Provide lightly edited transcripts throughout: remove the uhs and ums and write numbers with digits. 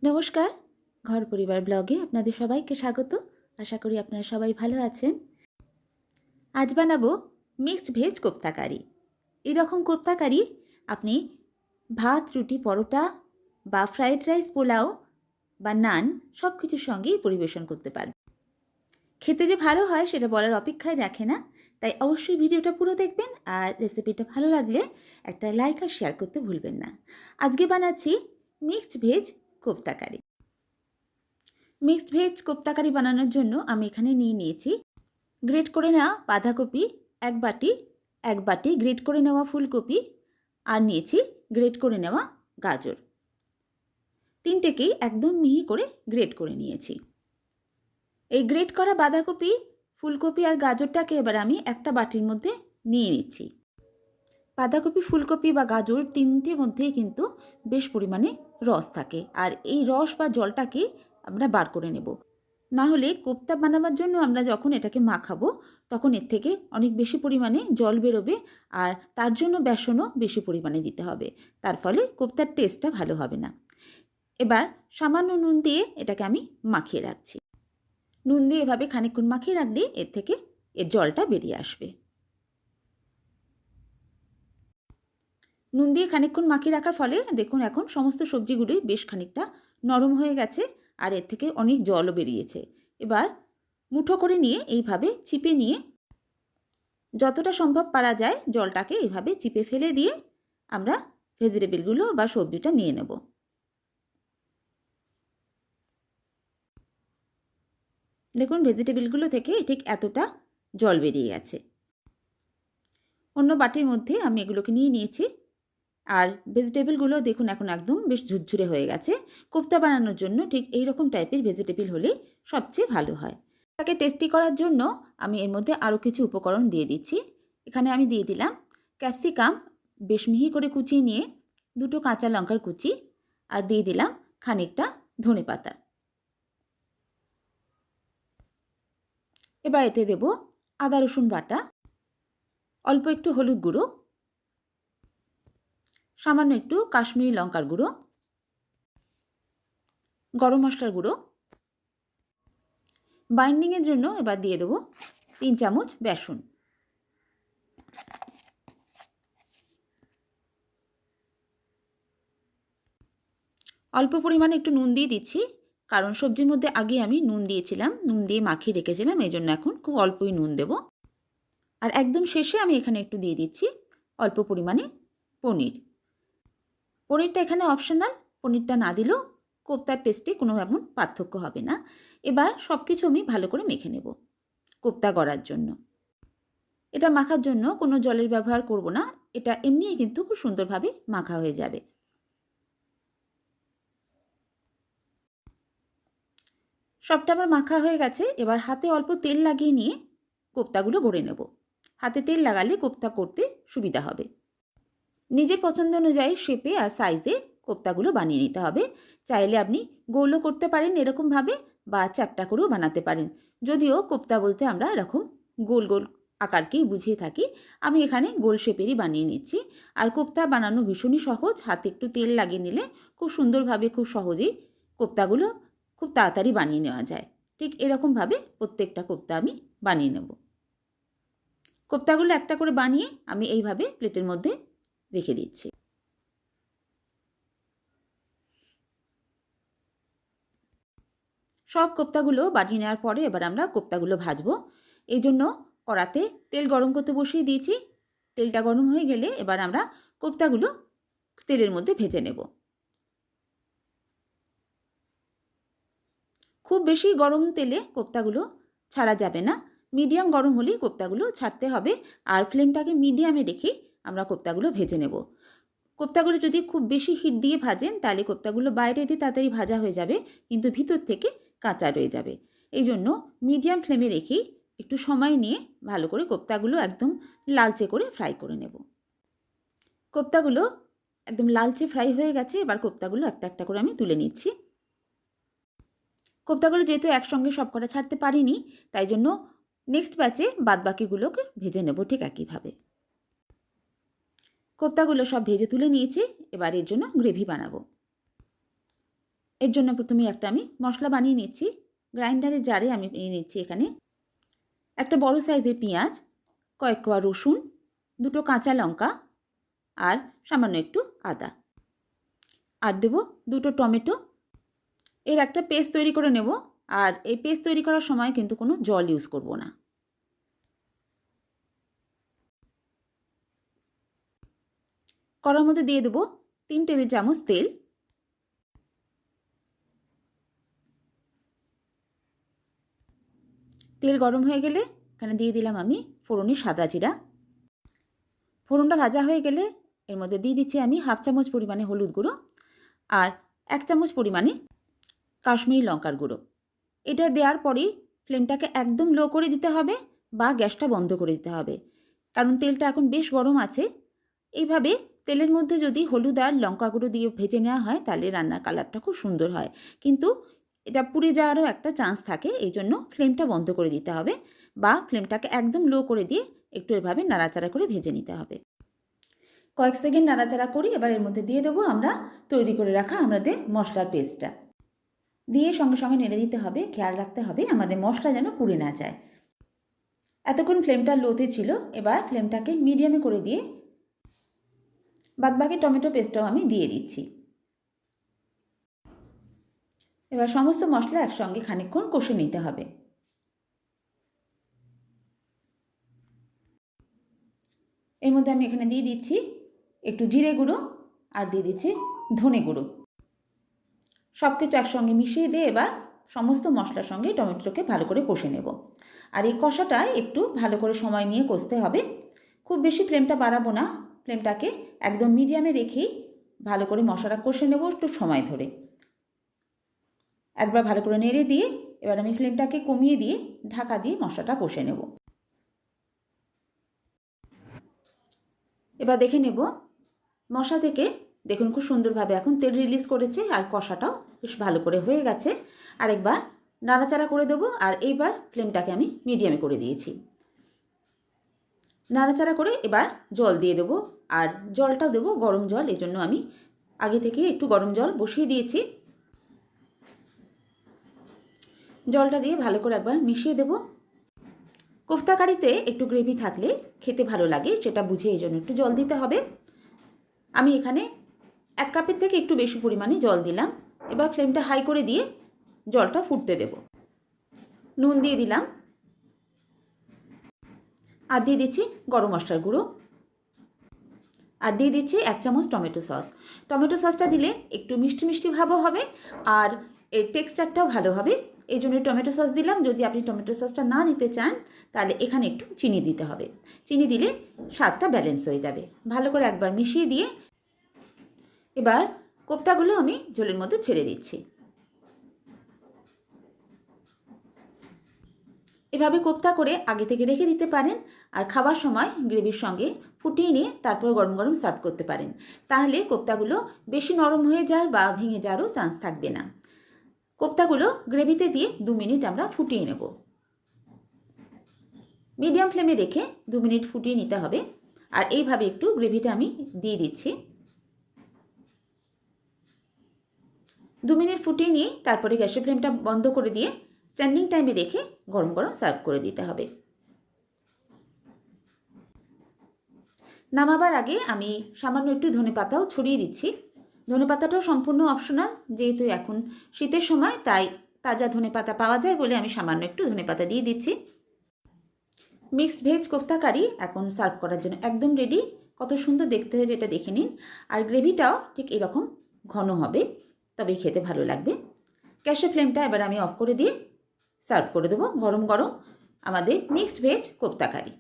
নমস্কার, ঘর পরিবার ব্লগে আপনাদের সবাইকে স্বাগত। আশা করি আপনারা সবাই ভালো আছেন। আজ বানাবো মিক্সড ভেজ কোপ্তা কারি। এইরকম কোপ্তা কারি আপনি ভাত, রুটি, পরোটা বা ফ্রাইড রাইস, পোলাও বা নান সব কিছুর সঙ্গেই পরিবেশন করতে পারেন। খেতে যে ভালো হয় সেটা বলার অপেক্ষায় রাখে না, তাই অবশ্যই ভিডিওটা পুরো দেখবেন আর রেসিপিটা ভালো লাগলে একটা লাইক আর শেয়ার করতে ভুলবেন না। আজকে বানাচ্ছি মিক্সড ভেজ কোপ্তা কারি। মিক্সড ভেজ কোপ্তা কারি বানানোর জন্য আমি এখানে নিয়ে নিয়েছি গ্রেট করে নেওয়া বাঁধাকপি এক বাটি গ্রেট করে নেওয়া ফুলকপি, আর নিয়েছি গ্রেট করে নেওয়া গাজর। তিনটেকেই একদম মিহি করে গ্রেট করে নিয়েছি। এই গ্রেট করা বাঁধাকপি, ফুলকপি আর গাজরটাকে এবার আমি একটা বাটির মধ্যে নিয়ে নিচ্ছি। বাঁধাকপি, ফুলকপি বা গাজর তিনটের মধ্যেই কিন্তু বেশ পরিমাণে রস থাকে, আর এই রস বা জলটাকে আমরা বার করে নেব। না হলে কোপ্তা বানাবার জন্য আমরা যখন এটাকে মাখাবো তখন এর থেকে অনেক বেশি পরিমাণে জল বেরোবে, আর তার জন্য বেসনও বেশি পরিমাণে দিতে হবে। তার ফলে কোপ্তার টেস্টটা ভালো হবে না। এবার সামান্য নুন দিয়ে এটাকে আমি মাখিয়ে রাখছি। নুন দিয়ে এভাবে খানিকক্ষণ মাখিয়ে রাখলে এর থেকে এর জলটা বেরিয়ে আসবে। নুন দিয়ে খানিকক্ষণ মাখিয়ে রাখার ফলে দেখুন এখন সমস্ত সবজিগুলোই বেশ খানিকটা নরম হয়ে গেছে, আর এর থেকে অনেক জলও বেরিয়েছে। এবার মুঠো করে নিয়ে এইভাবে চিপে নিয়ে যতটা সম্ভব পারা যায় জলটাকে এইভাবে চিপে ফেলে দিয়ে আমরা ভেজিটেবিলগুলো বা সবজিটা নিয়ে নেব। দেখুন ভেজিটেবিলগুলো থেকে ঠিক এতটা জল বেরিয়ে গেছে। অন্য বাটির মধ্যে আমি এগুলোকে নিয়ে নিয়েছি, আর ভেজিটেবিলগুলো দেখুন এখন একদম বেশ ঝুরঝুরে হয়ে গেছে। কোপ্তা বানানোর জন্য ঠিক এই রকম টাইপের ভেজিটেবিল হলে সবচেয়ে ভালো হয়। তাকে টেস্টি করার জন্য আমি এর মধ্যে আরও কিছু উপকরণ দিয়ে দিচ্ছি। এখানে আমি দিয়ে দিলাম ক্যাপসিকাম বেশ মিহি করে কুচিয়ে নিয়ে, দুটো কাঁচা লঙ্কার কুচি, আর দিয়ে দিলাম খানিকটা ধনেপাতা। এবার এতে দেব আদা রসুন বাটা, অল্প একটু হলুদ গুঁড়ো, সামান্য একটু কাশ্মীরি লঙ্কার গুঁড়ো, গরম মশলার গুঁড়ো। বাইন্ডিংয়ের জন্য এবার দিয়ে দেবো 3 চামচ বেসন। অল্প পরিমাণে একটু নুন দিয়ে দিচ্ছি, কারণ সবজির মধ্যে আগে আমি নুন দিয়েছিলাম, নুন দিয়ে মাখিয়ে রেখেছিলাম, এই জন্য এখন খুব অল্পই নুন দেব। আর একদম শেষে আমি এখানে একটু দিয়ে দিচ্ছি অল্প পরিমাণে পনির। পনিরটা এখানে অপশনাল, পনিরটা না দিলেও কোপ্তার টেস্টে কোনো এমন পার্থক্য হবে না। এবার সব কিছু আমি ভালো করে মেখে নেব কোপ্তা গড়ার জন্য। এটা মাখার জন্য কোনো জলের ব্যবহার করব না, এটা এমনিই কিন্তু খুব সুন্দরভাবে মাখা হয়ে যাবে। সবটা আমার মাখা হয়ে গেছে। এবার হাতে অল্প তেল লাগিয়ে নিয়ে কোপ্তাগুলো গড়ে নেব। হাতে তেল লাগালে কোপ্তা করতে সুবিধা হবে। নিজের পছন্দ অনুযায়ী শেপে আর সাইজে কোপ্তাগুলো বানিয়ে নিতে হবে। চাইলে আপনি গোলও করতে পারেন এরকমভাবে, বা চ্যাপ্টা করেও বানাতে পারেন। যদিও কোপ্তা বলতে আমরা এরকম গোল গোল আকারকেই বুঝিয়ে থাকি, আমি এখানে গোল শেপেরই বানিয়ে নিচ্ছি। আর কোপ্তা বানানো ভীষণই সহজ, হাতে একটু তেল লাগিয়ে নিলে খুব সুন্দরভাবে খুব সহজেই কোপ্তাগুলো খুব তাড়াতাড়ি বানিয়ে নেওয়া যায়। ঠিক এরকমভাবে প্রত্যেকটা কোপ্তা আমি বানিয়ে নেব। কোপ্তাগুলো একটা করে বানিয়ে আমি এইভাবে প্লেটের মধ্যে রেখে দিচ্ছি। সব কোপ্তাগুলো বানিয়ে নেওয়ার পরে এবার আমরা কোপ্তাগুলো ভাজবো। এই জন্য কড়াতে তেল গরম করতে বসিয়ে দিয়েছি। তেলটা গরম হয়ে গেলে এবার আমরা কোপ্তাগুলো তেলের মধ্যে ভেজে নেব। খুব বেশি গরম তেলে কোপ্তাগুলো ছাড়া যাবে না, মিডিয়াম গরম হলেই কোপ্তাগুলো ছাড়তে হবে। আর ফ্লেমটাকে মিডিয়ামে রেখে আমরা কোপ্তাগুলো ভেজে নেব। কোপ্তাগুলো যদি খুব বেশি হিট দিয়ে ভাজেন তাহলে কোপ্তাগুলো বাইরে দিয়ে তাড়াতাড়ি ভাজা হয়ে যাবে, কিন্তু ভিতর থেকে কাঁচা রয়ে যাবে। এই জন্য মিডিয়াম ফ্লেমে রেখেই একটু সময় নিয়ে ভালো করে কোপ্তাগুলো একদম লালচে করে ফ্রাই করে নেব। কোপ্তাগুলো একদম লালচে ফ্রাই হয়ে গেছে। এবার কোপ্তাগুলো একটা একটা করে আমি তুলে নিচ্ছি। কোপ্তাগুলো যেহেতু একসঙ্গে সব কটা ছাড়তে পারিনি, তাই জন্য নেক্সট ব্যাচে বাদবাকিগুলোকে ভেজে নেব ঠিক একইভাবে। কোপ্তাগুলো সব ভেজে তুলে নিয়েছি। এবার এর জন্য গ্রেভি বানাবো। এর জন্য প্রথমে একটা আমি মশলা বানিয়ে নিচ্ছি। গ্রাইন্ডারের জারে আমি নিয়ে নিচ্ছি এখানে একটা বড় সাইজের পেঁয়াজ, কয়েক কোয়া রসুন, দুটো কাঁচা লঙ্কা আর সামান্য একটু আদা, আর দেবো দুটো টমেটো। এর একটা পেস্ট তৈরি করে নেব। আর এই পেস্ট তৈরি করার সময় কিন্তু কোনো জল ইউজ করব না। কড়ার মধ্যে দিয়ে দেবো 3 টেবিল চামচ তেল। তেল গরম হয়ে গেলে এখানে দিয়ে দিলাম আমি ফোড়নে সাদা জিরা। ফোড়নটা ভাজা হয়ে গেলে এর মধ্যে দিয়ে দিচ্ছি আমি 1/2 চামচ পরিমাণে হলুদ গুঁড়ো আর 1 চামচ পরিমাণে কাশ্মীরি লঙ্কার গুঁড়ো। এটা দেওয়ার পরেই ফ্লেমটাকে একদম লো করে দিতে হবে বা গ্যাসটা বন্ধ করে দিতে হবে, কারণ তেলটা এখন বেশ গরম আছে। এইভাবে তেলের মধ্যে যদি হলুদ আর লঙ্কা গুঁড়ো দিয়ে ভেজে নেওয়া হয় তাহলে রান্নার কালারটা খুব সুন্দর হয়, কিন্তু এটা পুড়ে যাওয়ারও একটা চান্স থাকে। এই জন্য ফ্লেমটা বন্ধ করে দিতে হবে বা ফ্লেমটাকে একদম লো করে দিয়ে একটু এভাবে নাড়াচাড়া করে ভেজে নিতে হবে। কয়েক সেকেন্ড নাড়াচাড়া করি। এবার এর মধ্যে দিয়ে দেবো আমরা তৈরি করে রাখা আমাদের মশলার পেস্টটা। দিয়ে সঙ্গে সঙ্গে নেড়ে দিতে হবে। খেয়াল রাখতে হবে আমাদের মশলা যেন পুড়ে না যায়। এতক্ষণ ফ্লেমটা লোতে ছিল, এবার ফ্লেমটাকে মিডিয়ামে করে দিয়ে বাদবাকি টমেটো পেস্টটাও আমি দিয়ে দিচ্ছি। এবার সমস্ত মশলা একসঙ্গে খানিকক্ষণ কষে নিতে হবে। এর মধ্যে আমি এখানে দিয়ে দিচ্ছি একটু জিরে গুঁড়ো আর দিয়ে দিচ্ছি ধনে গুঁড়ো। সব কিছু একসঙ্গে মিশিয়ে দিয়ে এবার সমস্ত মশলার সঙ্গে টমেটোকে ভালো করে কষে নেব। আর এই কষাটা একটু ভালো করে সময় নিয়ে কষতে হবে। খুব বেশি ফ্লেমটা বাড়াবো না, ফ্লেমটাকে একদম মিডিয়ামে রেখেই ভালো করে মশলাটা কষে নেব একটু সময় ধরে। একবার ভালো করে নেড়ে দিয়ে এবার আমি ফ্লেমটাকে কমিয়ে দিয়ে ঢাকা দিয়ে মশলাটা কষে নেব। এবার দেখে নেব মশলা থেকে, দেখুন খুব সুন্দরভাবে এখন তেল রিলিজ করেছে আর কষাটাও বেশ ভালো করে হয়ে গেছে। আরেকবার নাড়াচাড়া করে দেবো আর এইবার ফ্লেমটাকে আমি মিডিয়ামে করে দিয়েছি। নাড়াচাড়া করে এবার জল দিয়ে দেবো আর জলটাও দেবো গরম জল। এই জন্য আমি আগে থেকে একটু গরম জল বসিয়ে দিয়েছি। জলটা দিয়ে ভালো করে একবার মিশিয়ে দেবো। কোফতা কারিতে একটু গ্রেভি থাকলে খেতে ভালো লাগে, সেটা বুঝে এই জন্য একটু জল দিতে হবে। আমি এখানে 1 কাপের থেকে একটু বেশি পরিমাণে জল দিলাম। এবার ফ্লেমটা হাই করে দিয়ে জলটা ফুটতে দেব। নুন দিয়ে দিলাম আর দিয়ে দিচ্ছি গরম মশলার গুঁড়ো আর দিয়ে দিচ্ছি 1 চামচ টমেটো সস। টমেটো সসটা দিলে একটু মিষ্টি মিষ্টি ভাবও হবে আর এর টেক্সচারটাও ভালো হবে, এই জন্য টমেটো সস দিলাম। যদি আপনি টমেটো সসটা না দিতে চান তাহলে এখানে একটু চিনি দিতে হবে। চিনি দিলে স্বাদটা ব্যালেন্স হয়ে যাবে। ভালো করে একবার মিশিয়ে দিয়ে এবার কোপ্তাগুলো আমি ঝোলের মধ্যে ছেড়ে দিচ্ছি। এভাবে কোপ্তা করে আগে থেকে রেখে দিতে পারেন আর খাবার সময় গ্রেভির সঙ্গে ফুটিয়ে নিয়ে তারপর গরম গরম সার্ভ করতে পারেন। তাহলে কোপ্তাগুলো বেশি নরম হয়ে যাওয়ার বা ভেঙে যাওয়ারও চান্স থাকবে না। কোপ্তাগুলো গ্রেভিতে দিয়ে 2 মিনিট আমরা ফুটিয়ে নেব। মিডিয়াম ফ্লেমে রেখে 2 মিনিট ফুটিয়ে নিতে হবে। আর এইভাবে একটু গ্রেভিটা আমি দিয়ে দিচ্ছি। 2 মিনিট ফুটিয়ে নিয়ে তারপরে গ্যাসের ফ্লেমটা বন্ধ করে দিয়ে স্ট্যান্ডিং টাইমে রেখে গরম গরম সার্ভ করে দিতে হবে। নামাবার আগে আমি সামান্য একটু ধনেপাতাও ছড়িয়ে দিচ্ছি। ধনেপাতাটাও সম্পূর্ণ অপশনাল, যেহেতু এখন শীতের সময় তাই তাজা ধনেপাতা পাওয়া যায় বলে আমি সামান্য একটু ধনেপাতা দিয়ে দিচ্ছি। মিক্সড ভেজ কোফতা কারি এখন সার্ভ করার জন্য একদম রেডি। কত সুন্দর দেখতে হয়েছে এটা দেখে নিন। আর গ্রেভিটাও ঠিক এরকম ঘন হবে, তবেই খেতে ভালো লাগবে। গ্যাসের ফ্লেমটা এবার আমি অফ করে দিয়ে সার্ভ করে দেবো গরম গরম আমাদের মিক্সড ভেজ কোফতা কারি।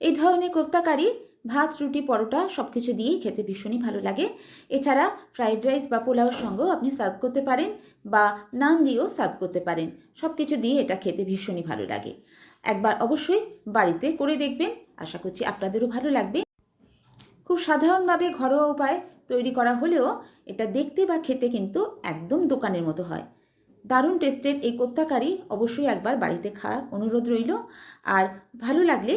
এই ধরনের কোফতা কারি ভাত, রুটি, পরোটা সব কিছু দিয়েই খেতে ভীষণই ভালো লাগে। এছাড়া ফ্রাইড রাইস বা পোলাওর সঙ্গেও আপনি সার্ভ করতে পারেন বা নান দিয়েও সার্ভ করতে পারেন। সব কিছু দিয়ে এটা খেতে ভীষণই ভালো লাগে। একবার অবশ্যই বাড়িতে করে দেখবেন, আশা করছি আপনাদেরও ভালো লাগবে। খুব সাধারণভাবে ঘরোয়া উপায় তৈরি করা হলেও এটা দেখতে বা খেতে কিন্তু একদম দোকানের মতো হয়। দারুণ টেস্টের এই কোফতা কারি অবশ্যই একবার বাড়িতে খাওয়ার অনুরোধ রইল। আর ভালো লাগলে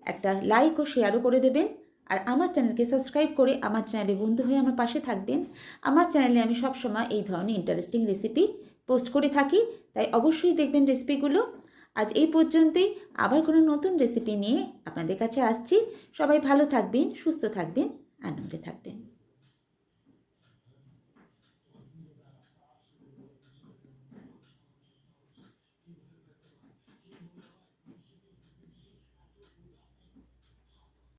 একটা লাইক ও শেয়ারও করে দেবেন। আর আমার চ্যানেলকে সাবস্ক্রাইব করে আমার চ্যানেলে বন্ধু হয়ে আমার পাশে থাকবেন। আমার চ্যানেলে আমি সবসময় এই ধরনের ইন্টারেস্টিং রেসিপি পোস্ট করে থাকি, তাই অবশ্যই দেখবেন রেসিপিগুলো। আজ এই পর্যন্তই, আবার কোনো নতুন রেসিপি নিয়ে আপনাদের কাছে আসছি। সবাই ভালো থাকবেন, সুস্থ থাকবেন, আনন্দে থাকবেন।